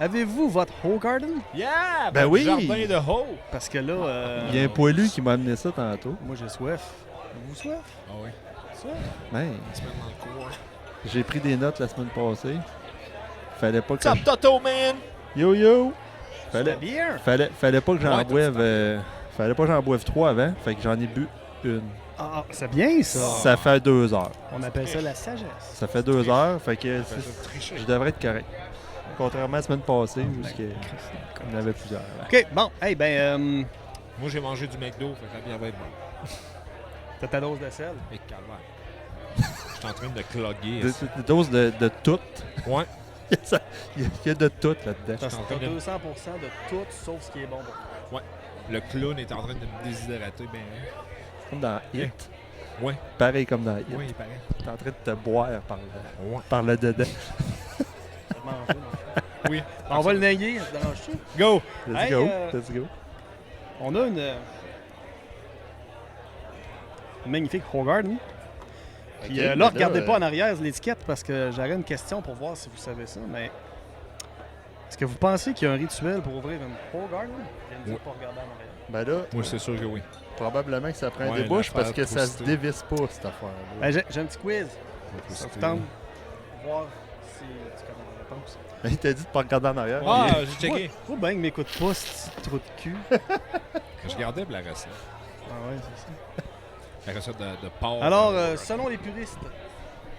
Avez-vous votre Ho Garden? Yeah! Ben oui! Jardin de Ho! Parce que là... Il y a un poilu qui m'a amené ça tantôt. Moi, j'ai soif. Vous soif? Ah oui. Soif? Ouais. Il se met dans le cours. J'ai pris des notes la semaine passée. Fallait pas que... What's up, Toto, man? Yo, yo! C'est la bière? Fallait pas que j'en Ouais, boive... fallait pas que j'en boive 3 avant. Fait que j'en ai bu une. Ah, c'est bien, ça. Ça fait 2 heures. On appelle ça la sagesse. Ça fait 2 heures. Fait que Ça fait tricher. je devrais être correct. Contrairement à la semaine passée où il y en avait plusieurs. OK, bon. Hey, ben, Moi, j'ai mangé du McDo, fait que la bière va être bonne. t'as ta dose de sel? Et calvaire. Je suis en train de cloguer. Des doses de tout. Ouais. Il y a de tout là-dedans. T'as en train de- 200% de tout, sauf ce qui est bon pour toi. Le clown est en train de me déshydrater. Ben, Comme dans Hit. ouais. Pareil comme dans Hit. Oui, il paraît. T'es en train de te boire Ouais. par le dedans. Ça te mange, là. Oui. On va le nailler, ça te dérange-tu? Go! Let's Hey, go. Let's go. On a une magnifique Ho Garden. Puis Ok, là, mais regardez pas en arrière l'étiquette parce que j'aurais une question pour voir si vous savez ça, mais est-ce que vous pensez qu'il y a un rituel pour ouvrir une Ho Garden? Je viens de dire Oui. pas regarder en arrière. Ben là, Moi, c'est sûr que oui. probablement que ça prend Ouais, des bouches parce l'affaire que ça se proustée. dévisse pas, cette affaire-là. Ben, j'ai un petit quiz. Ça vous tente de voir si tu connais la réponse. Il t'a dit de pas regarder en arrière. Ah, j'ai checké. Faut bien qu'il m'écoute pas, ce petit trou de cul. Je gardais pour la recette. Ah ouais, c'est ça. La recette de porc. Alors, selon les puristes,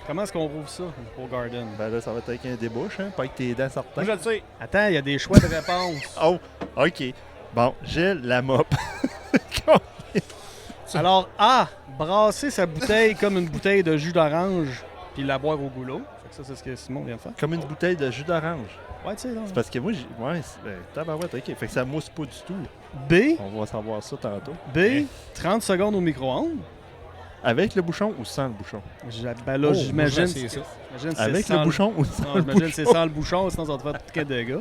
comment est-ce qu'on rouvre ça, une Ho Garden? Ben là, ça va être avec un débouche, hein? Pas avec tes dents sortantes. Moi, je le sais. Attends, il y a des choix de réponse. Oh, OK. Bon, j'ai la mop. Alors, A, brasser sa bouteille comme une bouteille de jus d'orange puis la boire au goulot. Fait que ça, c'est ce que Simon vient de faire. Comme une bouteille de jus d'orange. Ouais, tu sais, là. C'est parce que moi, ouais, tabarouette, OK. Fait que ça mousse pas du tout. B, On va savoir ça tantôt. B, 30 secondes au micro-ondes. Avec le bouchon ou sans le bouchon? Ben là, Oh, j'imagine. moi, je vais essayer ça. j'imagine que c'est Avec sans le bouchon ou sans Non, le j'imagine que c'est bouchon? sans le bouchon, sinon ça va te faire tout de dégâts.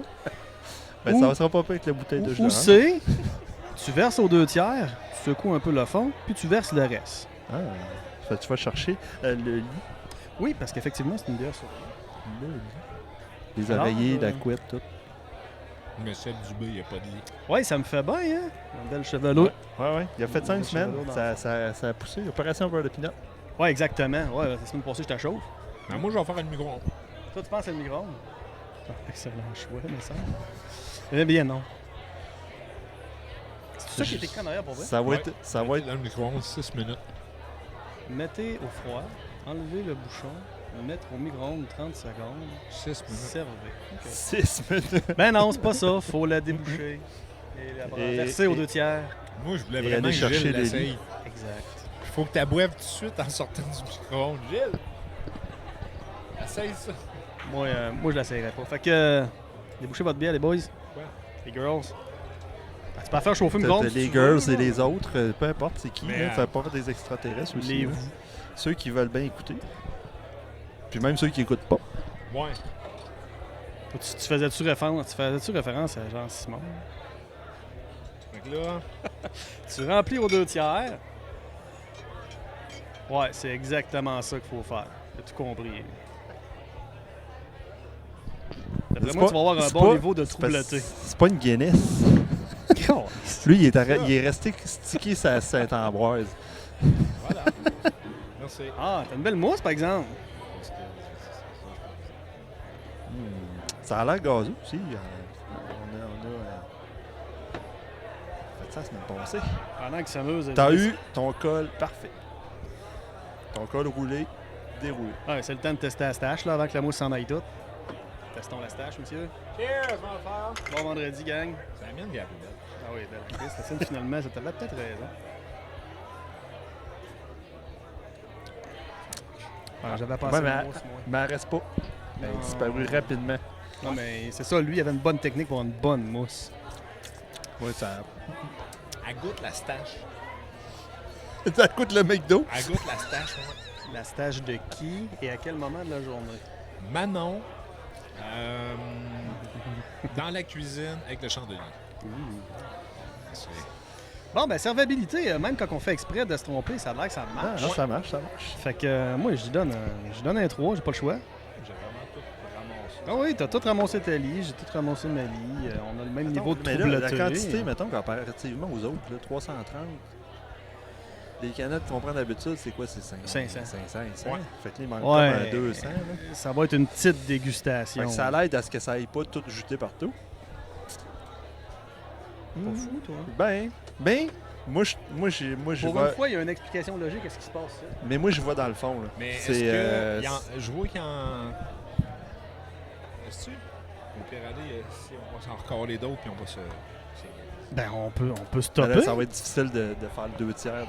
Ben, Ou- ça sera pas avec la bouteille de jus Ou d'orange. C, tu verses aux 2/3, tu secoues un peu le fond, puis tu verses le reste. Ah, fait que tu vas chercher le lit. Oui, parce qu'effectivement, c'est une bière sur Le lit. Les Alors, oreillers, la couette, tout. Mais celle du B, il n'y a pas de lit. Oui, ça me fait bien, hein? Une belle chevelure. Ouais. Il a fait ça une Le semaine. chevelure dans Ça a poussé. Opération beurre de pinot. Oui, exactement. Ouais, la semaine passée, je t'achauve. Ben, moi, je vais faire une micro-ondes. Toi, tu penses à le micro-ondes? Ah, excellent choix, mais ça. Eh bien, non. C'est ça qui est écrit en arrière pour vrai? Ça va être. Ça va être. Dans le micro-ondes, 6 minutes. Mettez au froid, enlevez le bouchon, le mettre au micro-ondes 30 secondes, 6 minutes. servez. OK. 6 minutes. Ben non, c'est pas ça. Faut la déboucher. Et la verser aux 2/3. Moi, je voulais Et vraiment aller que chercher Gilles les l'essaye. Exact. Il faut que tu boives tout de suite en sortant du micro-ondes. Gilles! Essaye ça. Moi, je l'essayerai pas. Fait que, débouchez votre bière, les boys. Quoi? Les girls. Ah, tu peux la faire chauffer une T'as blonde. si les tu veux, girls et là. les autres, peu importe c'est qui. Mais, Là, ça part des extraterrestres aussi. Les là. vous. Ceux qui veulent bien écouter. Puis même ceux qui écoutent pas. Ouais. Tu faisais-tu référence à Jean-Simon? Fait que là, Tu remplis aux 2/3. Ouais, c'est exactement ça qu'il faut faire. T'as tout compris. D'après C'est moi, pas- tu vas avoir un c'est bon pas- niveau de c'est pas- troubleté. C'est pas une Guinness. Lui, il est resté stické sa Saint-Ambroise. voilà. Merci. Ah, t'as une belle mousse, par exemple. Ça a l'air gazeux aussi. On a fait ça la semaine passée. Pendant que s'amuse. T'as eu ton col parfait. Ton col roulé, déroulé. Ouais, c'est le temps de tester la stache, là, avant que la mousse s'en aille toute. Testons la stache, monsieur. Cheers, mon frère. Bon vendredi, gang. C'est la mienne, Gabriel. Ah oui, belle actrice. La scène, finalement, ça t'avait peut-être raison. Ah, j'avais pensé Ouais, mais à la mousse, moi. mais elle reste pas. Elle a Non. disparu rapidement. Non, mais c'est ça, lui, il avait une bonne technique pour une bonne mousse. Ouais, ça. Elle goûte la stache. Ça coûte le McDo. Elle goûte la stache, ouais. La stache de qui et à quel moment de la journée? Manon, dans la cuisine avec le chandelier. C'est- Bon, ben, servabilité, même quand on fait exprès de se tromper, ça a l'air que ça Ah, marche. non, ça marche, ça marche. Fait que moi, je lui donne un 3, j'ai pas le choix. J'ai vraiment tout Ah oui, t'as tout ramassé ta lie, j'ai tout ramassé ma lie. On a le même niveau de Mais là, la troubleté. quantité, mettons, comparativement aux autres, là, 330. Les canettes qu'on prend d'habitude, c'est quoi? C'est 500. 500. 500. Ouais. Fait que là, il manque Ouais. comme un 200. Là. Ça va être une petite dégustation. Fait que ça l'aide à ce que ça aille pas tout jeter partout. Pas fou, toi. Moi, je Pour vois... une fois, il y a une explication logique à ce qui se passe. Ça. Mais moi, je vois dans le fond. Là. Mais C'est, est-ce que. euh, Je vois qu'il y en. Est-ce que. Au pire aller, si on va s'en recaler d'autres, puis on va se. Ben, on peut Ben stopper. là, ça va être difficile de faire le 2 tiers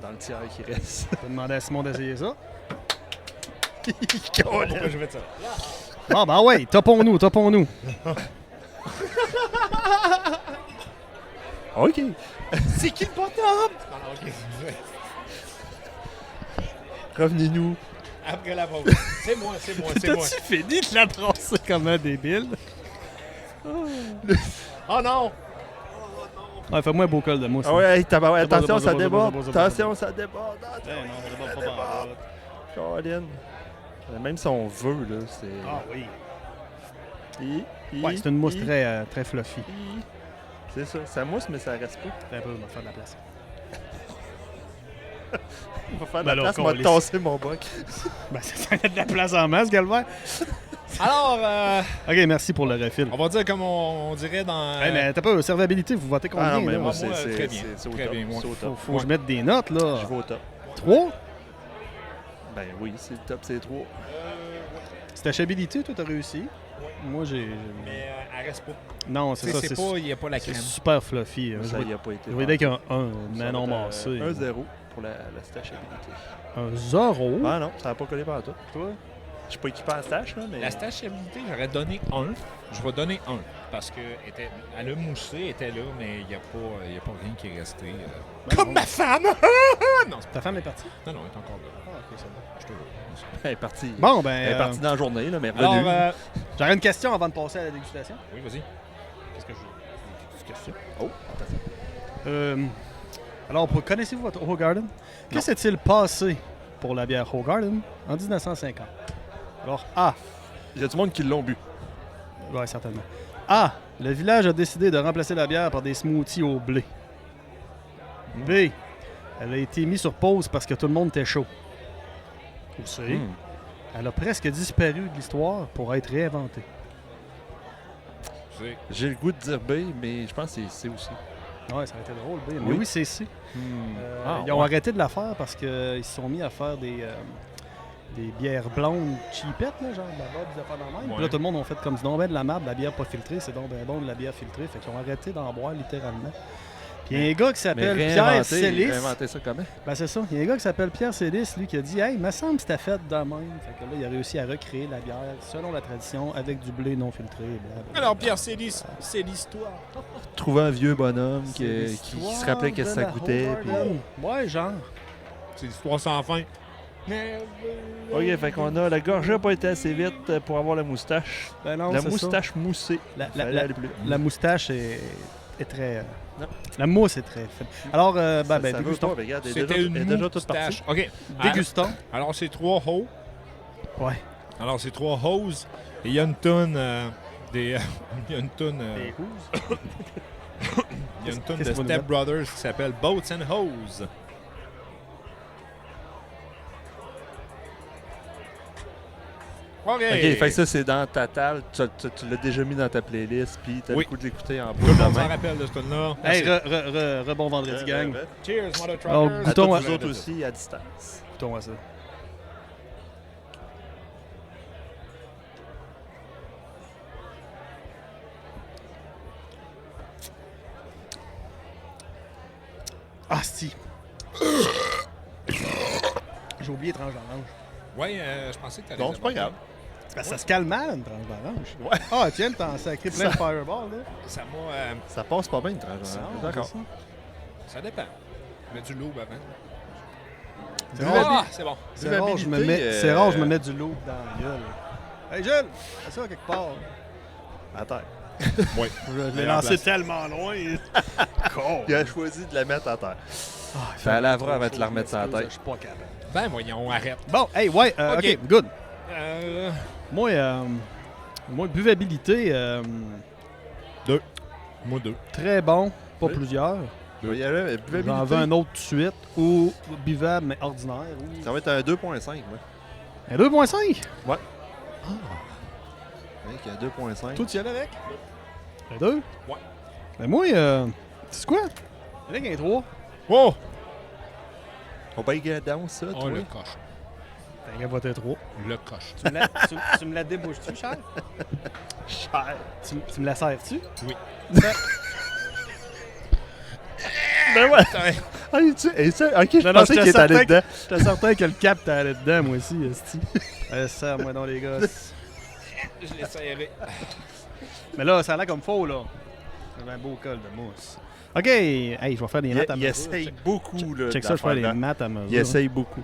dans le tiers qui reste. On peut demander à Simon d'essayer ça. Pourquoi je vais de ça? Bon, ben ouais, topons-nous. OK. C'est qui le bottom? Non, ok. Revenez-nous. Après la pause. C'est moi. T'as-tu fini de la brasser comme un débile? Oh non! Ouais, fais-moi un beau col de mousse. Ah ouais, hey, tabarouette, C'est bon, attention, c'est ça bon, c'est déborde. bon, c'est bon, c'est bon. Attention, ça déborde. Eh non, ça déborde pas. Colin. Même si on veut, là, c'est... Ah oui. Hi, Ouais, c'est une mousse hi, très fluffy. hi. C'est ça, ça mousse, mais ça reste pas. Un peu, on va faire de la place. On va faire de Ben la là, place, on va câlisse. tasser mon boc. Ben, ça fait de la place en masse, Galvin. Alors, OK, merci pour le refill. on va dire comme on dirait dans. Hey, mais t'as pas servabilité, vous votez combien, Ah non, mais là? moi, Moi, très bien. c'est au Très top. bien, moi. C'est au top. Faut que je mette des notes, là. Je vais au top. 3? Ben oui, c'est le top, c'est 3. Stashabilité, toi, t'as réussi. Moi, j'ai... Mais elle reste pas. Non, c'est Tu ça, sais, c'est il n'y a pas la c'est crème. super fluffy. Je Ça vais y a pas été. je vais dire qu'un 1, Ça mais non va être, massé. 1-0 pour la stashabilité. Un 0? Ah non, ça n'a pas collé par tout. Toi? Je suis pas équipé en stash, là, mais... La stachabilité, j'aurais donné 1. Je vais donner 1. Parce qu'elle a moussé, elle était là, mais il n'y a pas rien qui est resté. Comme ma femme! Non, Ta femme est partie? non, elle est encore là. Ah, ok, ça va. Je te jure. Elle est partie. Bon, ben... Elle est partie dans la journée, là, mais Alors, revenue. J'aurais une question avant de passer à la dégustation. oui, vas-y. Qu'est-ce que je... Une question? Oh, Alors, connaissez-vous votre Hoegaarden? Que s'est-il passé pour la bière Hoegaarden en 1950? Alors, A. il y a du monde qui l'ont bu. Oui, certainement. A. Le village a décidé de remplacer la bière par des smoothies au blé. B. Elle a été mise sur pause parce que tout le monde était chaud. Ou C. Hmm. Elle a presque disparu de l'histoire pour être réinventée. C'est... J'ai le goût de dire B, mais je pense que c'est C aussi. Ouais, ça aurait été drôle, B. Mais Oui. oui, c'est C. Ah, Ils ont ouais. arrêté de la faire parce qu'ils se sont mis à faire des bières blondes cheapettes, là, genre de la boîte, des affaires dans le même. Puis là, Ouais. tout le monde a fait comme c'est donc ben de la merde, la bière pas filtrée, c'est donc ben bon de la bière filtrée. Fait qu'ils ont arrêté d'en boire littéralement. Puis il y a un gars qui s'appelle Pierre Célis. Réinventer ça comment? Ben c'est ça. Il y a un gars qui s'appelle Pierre Célis, lui, qui a dit Hey, me semble que c'était fait de même. Fait que là, il a réussi à recréer la bière selon la tradition avec du blé non filtré. Blablabla. Alors, Pierre, c'est l'histoire. Trouver un vieux bonhomme C'est qui l'histoire se rappelait qu'est-ce que de ça la goûtait. Puis... Hoegaarden. Ouais, genre. C'est l'histoire sans fin. OK, fait qu'on a... La gorgée n'a pas été assez vite pour avoir la moustache. Ben non, La c'est ça. moustache moussée. Fallait aller plus vite. La moustache est très. Non. La mousse est très faible. Alors, Ça veut dégustons. pas, mais regarde, elle est C'était déjà- une elle est déjà toute moustache. partie. OK. Dégustons. Alors, c'est 3 hoes. Ouais. Alors, c'est 3 hoses. Et il y a une tonne il y a une tonne... Des housses. il y a une tonne Qu'est-ce de qu'on nous Step met? Brothers qui s'appelle Boats and Hose. OK. OK, fait que ça, c'est dans ta table. Tu l'as déjà mis dans ta playlist, puis t'as Oui. le coup de l'écouter en Tout boucle le de monde s'en main. rappelle de ce tune-là. Hey, Merci. bon vendredi, gang. Cheers, Mother Oh, Truckers. À Goûtons tous à- vous autres aussi, à distance. Goûtons à ça. Ah, si. J'ai oublié tranche d'orange. Ouais, je pensais que t'allais Non, dire c'est pas grave. C'est parce que ça se calme mal, une tranche d'orange. Ouais. Ah, tiens, t'en sacré plein de fireball, là. Ça m'a... Ça passe pas bien, une tranche. Non, D'accord. c'est ça. ça dépend. Je mets du loup avant. C'est Vivabilité. rare, C'est bon. c'est rare, je me Vivabilité, mets, c'est rare, je me mets du loup dans la gueule. Hey, Jules, fais ça quelque part. À terre. Oui. Je l'ai Meilleure lancé place. tellement loin. Con. Il a choisi de la mettre à terre. Ah, Ça lavera avant de la remettre sur la tête. Je suis pas capable. Ben voyons, arrête. Bon, hey, ouais, Ok. OK, good. Euh, Moi, Moi, buvabilité, Moi, 2. très bon, pas Oui. plusieurs. Je vais y aller avec buvabilité. J'en veux un autre tout de suite. Ou buvable, mais ordinaire. Ou... Ça va être un 2.5, moi. Un 2.5. Ouais. Ah. Avec un 2.5. Toi, tu y allais avec? Un 2? Ouais. Mais moi, c'est quoi? Avec un 3. Oh! On va y down ça, Oh, toi. le coche. T'as qu'à voter 3. Le coche. Tu me la débouches-tu, Charles? Cher. Tu me la sers-tu? Oui. Ben ouais. Ah, et ça, ok, je Non, non, pensais qu'il était allé dedans. J'étais certain que le cap t'allait dedans, moi aussi, esti. Serre-moi dans les gosses. Je l'ai serré. Mais là, ça a l'air comme faux, là. C'est un beau col de mousse. OK. Hey, je vais faire des maths à Il mesure. essaye beaucoup, là. Check ça, je vais faire des d'affaires. maths à mesure. Il essaye beaucoup.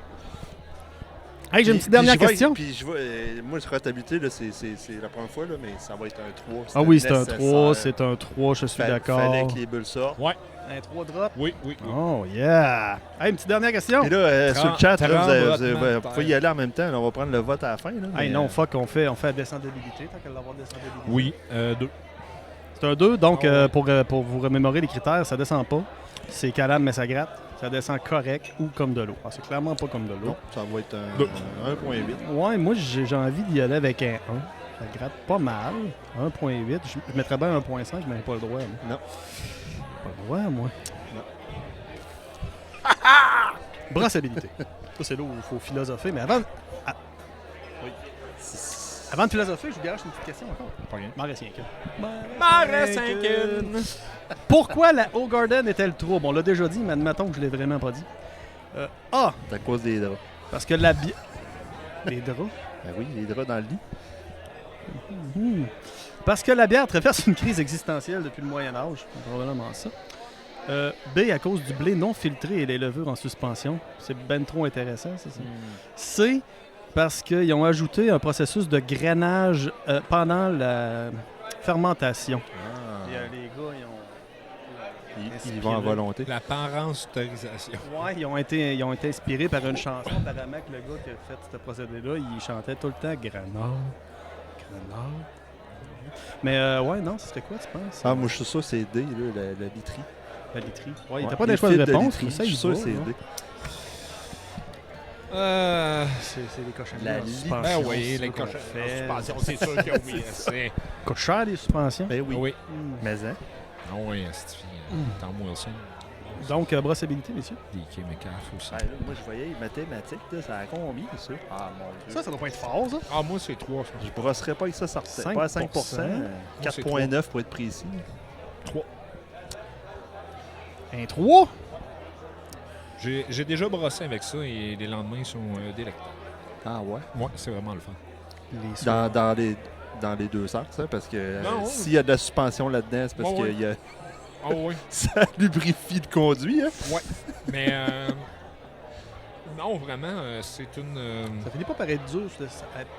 Hey, j'ai une petite dernière question. Puis je vois, moi, je serais habitué, là, c'est la première fois, là, mais ça va être un 3. Ah oui, c'est un nécessaire. 3, c'est un 3, je suis d'accord. Fallait que les bulles sortent. Ouais. Un 3 drop. Oui, oui, oui. Oh, yeah. Hey, une petite dernière question. Et là, sur le chat, là, vous tremblement pouvez y aller en même temps. Là, on va prendre le vote à la fin. Là, Hey, mais, non, fuck, on fait la descendabilité. Tant qu'à l'avoir descendabilité. Oui, 2. C'est un 2, donc Ah ouais. pour vous remémorer les critères, ça descend pas. C'est calame, mais ça gratte. Ça descend correct ou comme de l'eau. Ah, c'est clairement pas comme de l'eau. non, ça va être Deux. un 1.8. Ouais, moi, j'ai envie d'y aller avec un 1. Ça gratte pas mal. 1.8. Je mettrais bien 1.5, mais j'ai pas le droit. Moi. Non. Pas le droit, moi. Non. Brassabilité. Ça, c'est là où il faut philosopher. Mais avant... ah, oui. Avant de philosopher, je vous gage une petite question encore. Pas rien. M'en reste rien qu'une. M'en reste un qu'une. Pourquoi la O'Garden est-elle trouble? On l'a déjà dit, mais admettons que je l'ai vraiment pas dit. A. C'est à cause des draps. Parce que la bière... Les draps? Ben oui, les draps dans le lit. Mhm. Parce que la bière traverse une crise existentielle depuis le Moyen Âge. Probablement ça. B, à cause du blé non filtré et les levures en suspension. C'est ben trop intéressant, ça. C, parce qu'ils ont ajouté un processus de grainage pendant la fermentation. Ah. Les gars, Ils vont à volonté. La parenstorisation. Ouais, ils ont été inspirés par une chanson. Apparemment que le gars qui a fait ce procédé-là, il chantait tout le temps Granard. Mais ouais, non, ce serait quoi, tu penses? Ah, moi, je suis sûr que c'est D, là, la literie. La literie. Ouais, il Ouais, n'y a pas des les choix de fils réponse, literie, mais ça, je il suis sûr va, que c'est là. D. C'est des cochonneries. La en li- suspension, Ben oui, c'est les ça qu'on cochons. fait. Suspension, c'est sûr que oui. C'est. Coûte cher, les suspensions. Ben oui. Oui. Mais hein? Ah oui, c'est Tom Wilson. Donc, brossabilité, messieurs. DK Metcalf aussi. Ben là, moi, je voyais les mathématiques, là, ça a combien, ça? Ah, mon Dieu. Ça doit pas être fort, ça. Ah, moi, c'est 3, je pense. Je brosserais pas avec ça, ça sortait. 5%. Pas à 5%. c'est 4.9 pour être précis. 3. Un 3. J'ai déjà brossé avec ça et les lendemains sont délectables. Ah ouais? Ouais, c'est vraiment le fun. Les Dans les deux sens, hein, parce que Non, ouais. s'il y a de la suspension là-dedans, c'est parce Ouais, que ouais. y a... Ah oui. ça lubrifie le conduit. Hein? Ouais. Mais non, vraiment, c'est une. Ça finit pas par être dur,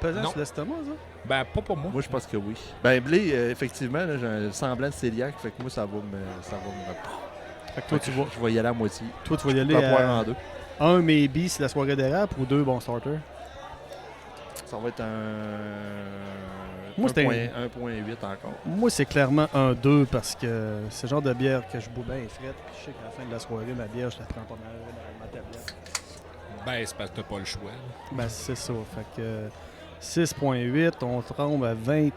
pesant Non. sur l'estomac, ça? Ben, pas pour moi. Moi, je pense que oui. Ben, blé, effectivement, là, j'ai un semblant de cœliaque, fait que moi, ça va me... Fait que toi, tu vas, Je vais y aller à moitié. toi, tu vas y Je aller vais la boire à en deux. 1 maybe si la soirée dérape ou 2 bons starters. Ça va être un... Moi, c'était 1.8 encore. Moi, c'est clairement un 2 parce que c'est le genre de bière que je bois bien frette. Puis je sais qu'à la fin de la soirée, ma bière, je la prends pas mal dans ma tablette. Ben, c'est parce que t'as pas le choix. là. Ben, c'est ça. Fait que 6.8, on tombe à 20.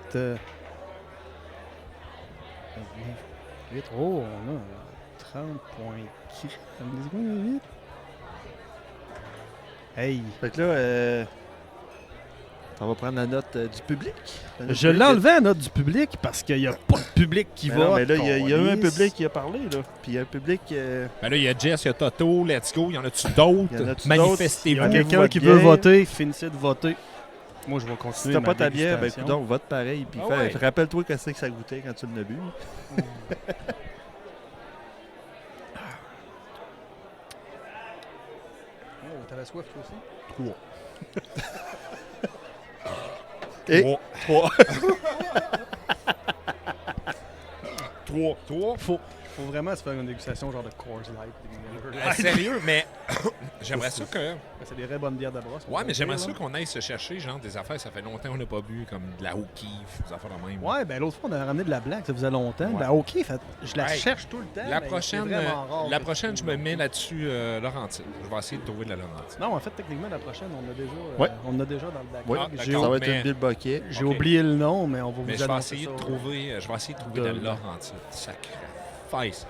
8. Oh, on a 30.8. Hey! Fait que là, on va prendre la note du public. La note Je public. l'ai enlevé à la note du public parce qu'il n'y a pas de public qui Mais va. non, mais là, il y a eu un public qui a parlé, là. Puis il y a un public... Ben là, il y a Jess, il y a Toto, Let's Go, il y en a-tu d'autres? Il y en a-tu Il y a Manifestez-vous. quelqu'un votre qui veut bière. voter, finissez de voter. Moi, je vais Si continuer. t'as ma pas ta bière, ben dégustation. écoute, vote pareil. Puis Ah ouais. rappelle-toi qu'est-ce que ça goûtait quand tu l'as bu. Oh, t'avais soif, toi aussi? 3. Et 3. 3. Faut vraiment se faire une dégustation genre de Coors Light. Sérieux, mais J'aimerais ça que... C'est des vraies bonnes bières de brosse. Ouais, mais j'aimerais ça qu'on aille se chercher genre des affaires. Ça fait longtemps qu'on n'a pas bu, comme de la O'Keeffe, des affaires de même. Ouais, ben l'autre fois, on a ramené de la blague, ça faisait longtemps. Ouais. Ben OK, je la Hey, cherche tout le temps. La mais prochaine, c'est vraiment rare la que prochaine tu je trouves. me mets là-dessus Laurentide. Je vais essayer de trouver de la Laurentide. Non, en fait, techniquement, la prochaine, on a déjà, Ouais. on a déjà dans le bac. Oui, Ah, J'ai d'accord. ça va être mais- une Bill Bucket. j'ai Ok. oublié le nom, mais on va vous Mais je vais annoncer essayer ça. de trouver, de De- la Laurentide. Sacrifice.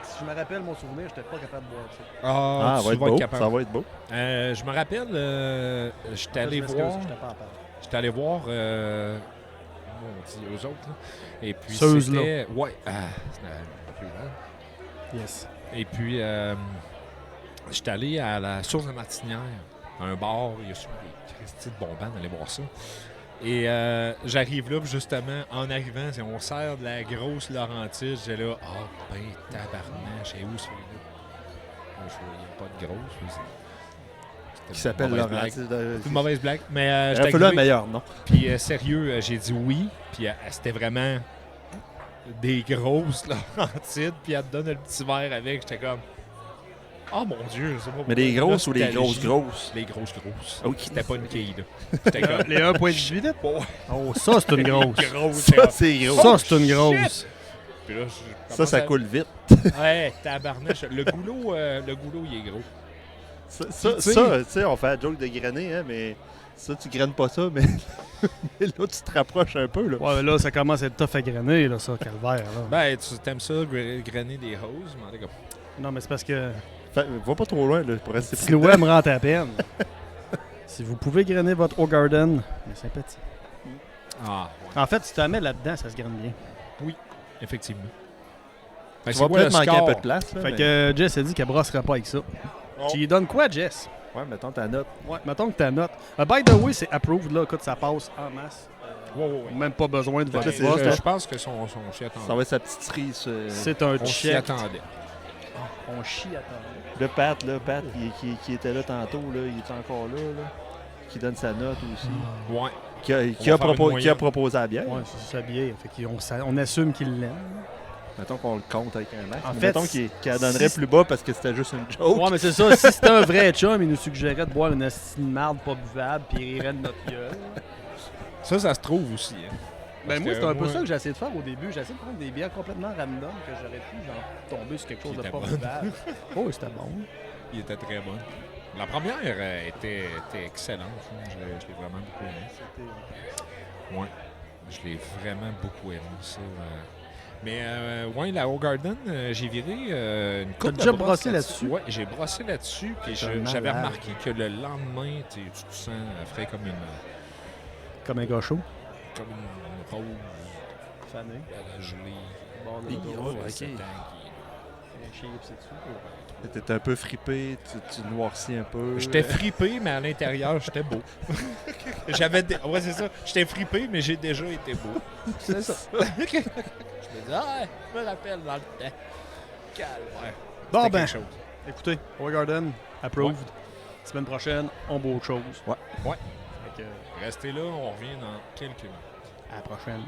Si je me rappelle mon souvenir, j'étais pas capable de boire ça. Ah, ça tu va être vas être beau. capable. Ça va être beau. Je me rappelle, j'étais allé Je m'excuse, voir... j'étais pas à part. J'étais allé voir eux autres. Là. Et puis Ceux-là. c'était... Ouais. C'était plus grand. Yes. Et puis, j'étais allé à la Source de Martinière, à un bar. Il y a souvent des Christy de bon band, allez voir ça. Et j'arrive là, puis justement, en arrivant, on sert de la grosse Laurentide. J'ai là, ben, tabarnak, j'ai où celui-là? Il n'y a pas de grosse. C'était Qui s'appelle une mauvaise Laurent. blague. C'est une mauvaise blague. Mais Il j'étais a fallu un arrivé, meilleur nom. puis sérieux, j'ai dit oui. Puis c'était vraiment des grosses Laurentides. Puis elle te donne le petit verre avec. J'étais comme, oh mon Dieu, je sais pas. Mais des pourquoi. grosses ou des grosses Nostalgie. grosses? Les grosses. Ok. C'était pas une quille, là. J'étais comme, Les 1.18 litres? oh, Oh, ça, c'est une grosse. grosse. Ça, c'est gros. Ça, c'est une grosse. Puis là, Ça coule vite. Ouais, tabarnache. Le goulot, il est gros. Ça, tu sais- tu sais, on fait la joke de grainer, hein, mais ça, tu graines pas ça, mais, mais là, tu te rapproches un peu. Là. Ouais, là, ça commence à être tough à grainer, là, ça, calvaire. Là. Ben, tu t'aimes ça, grainer des hoses, mais en tout cas. Non, mais c'est parce que Va pas trop loin là, pour rester Silouet me rentre à peine. Si vous pouvez grainer votre O'Garden, mais c'est petit. Ah, En fait, si tu la mets là-dedans, ça se graine bien. effectivement. Tu c'est vas quoi le peut-être manquer un score? peu de place. Là, Fait mais- que Jess a dit qu'elle brossera pas avec ça. Oh. Tu lui donnes quoi, Jess? Ouais, mettons ta note. Ouais, mettons que ta note. By the way, c'est approved, là. Écoute, ça passe en masse. Ouais. Même pas besoin de Fait que votre là, c'est vote. juste Je pense que son s'y attendait. Ça va être sa petite cerise. C'est un On s'y check. attendait. On chie à temps. Le Pat, qui était là tantôt, là, il est encore là, qui donne sa note aussi. Ouais. Qui a va faire une moyenne. proposé la bière. Ouais, c'est sa bière. Fait qu'on assume qu'il l'aime. Mettons qu'on le compte avec un max. En Mais fait, mettons qu'il la donnerait si- plus bas parce que c'était juste une joke. Ouais, mais c'est ça. Si c'était un vrai chum, il nous suggérait de boire une asti de marde pas buvable puis il rirait de notre gueule. Ça se trouve aussi. Hein. Parce Ben moi, que c'est un peu moi- ça que j'ai essayé de faire au début. J'ai essayé de prendre des bières complètement random que j'aurais pu genre tomber sur quelque chose Qui de était pas bonne. buvable. Oh, c'était bon. Il était très bon. La première était excellente. Je l'ai vraiment beaucoup aimé. Ouais. Je l'ai vraiment beaucoup aimé, ça. Mais, ouais, la O'Garden, j'ai viré une coupe déjà brossé là-dessus? Ouais, j'ai brossé là-dessus. Puis T'es un j'avais malade. remarqué que le lendemain, tu te sens frais comme une Comme un gars chaud. rose Fané. à la gelée. Bord de Hi, l'auto. oh, Ça fait ok. 7 ans qu'il- Chier pis c'est dessus. T'étais un peu fripé, tu noircis un peu. J'étais fripé, mais à l'intérieur, j'étais beau. Ouais, c'est ça. J'étais fripé, mais j'ai déjà été beau. C'est ça. Je me dis, je me rappelle dans le temps. Calvaire. Bon, C'était ben, quelque chose. écoutez, O'Garden, approved. Semaine prochaine, on boit autre chose. Ouais. Ouais. Fait que, Restez là, on revient dans quelques minutes. à la prochaine.